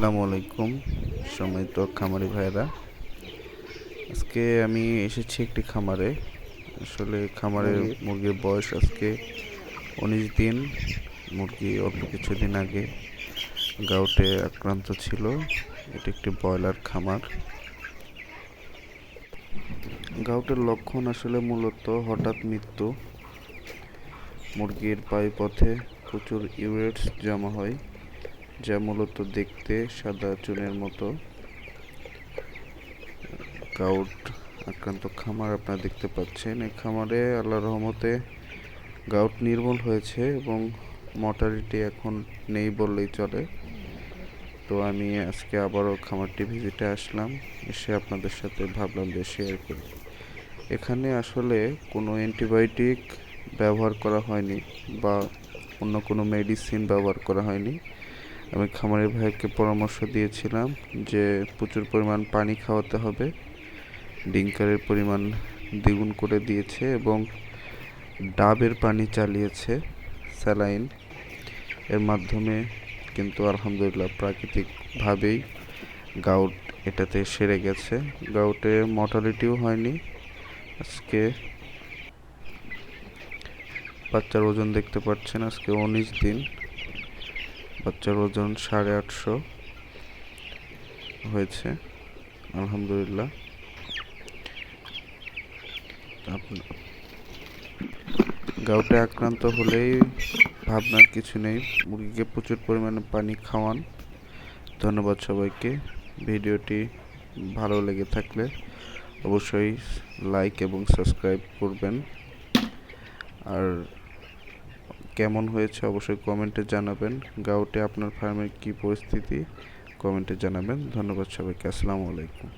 আসসালামু আলাইকুম সম্মানিত খামারি ভাইরা। আজকে আমি এসেছি একটি খামারে। আসলে খামারের মুরগির বয়স আজকে 19 দিন। মুরগি অল্প কিছুদিন আগে গাউটে আক্রান্ত ছিল। এটি একটি ব্রয়লার খামার। গাউটের লক্ষণ আসলে মূলত হঠাৎ মৃত্যু, মুরগির পায়ুপথে প্রচুর ইউরেটস জমা হয়, যা মূলত দেখতে সাদা চুনের মতো। গাউট আক্রান্ত খামার আপনারা দেখতে পাচ্ছেন। এই খামারে আল্লাহর রহমতে গাউট নির্মূল হয়েছে এবং মর্টালিটি এখন নেই বললেই চলে। তো আমি আজকে আবারও খামারটি ভিজিটে আসলাম, এসে আপনাদের সাথে ভাবলাম যে শেয়ার করি। এখানে আসলে কোনো অ্যান্টিবায়োটিক ব্যবহার করা হয়নি বা অন্য কোনো মেডিসিন ব্যবহার করা হয়নি। আমি খামারের ভাইকে পরামর্শ দিয়েছিলাম যে প্রচুর পরিমাণ পানি খাওয়াতে হবে। ডিঙ্কারের পরিমাণ দ্বিগুণ করে দিয়েছে এবং ডাবের পানি চালিয়েছে, স্যালাইন এর মাধ্যমে। কিন্তু আলহামদুলিল্লাহ প্রাকৃতিকভাবেই গাউট এটাতে সেরে গেছে। গাউটে মর্টালিটিও হয়নি। আজকে বাচ্চার ওজন দেখতে পাচ্ছেন, আজকে 19 দিন। বাচ্চার ওজন 850 হয়েছে আলহামদুলিল্লাহ। গাউটে আক্রান্ত হলেই ভাবনার কিছু নেই, মুরগিকে প্রচুর পরিমাণে পানি খাওয়ান। ধন্যবাদ সবাইকে। ভিডিওটি ভালো লেগে থাকলে অবশ্যই লাইক এবং সাবস্ক্রাইব করবেন। আর কেমন হয়েছে অবশ্যই কমেন্টে জানাবেন। গাউটে আপনার ফার্মের কী পরিস্থিতি কমেন্টে জানাবেন। ধন্যবাদ সবাইকে। আসসালামু আলাইকুম।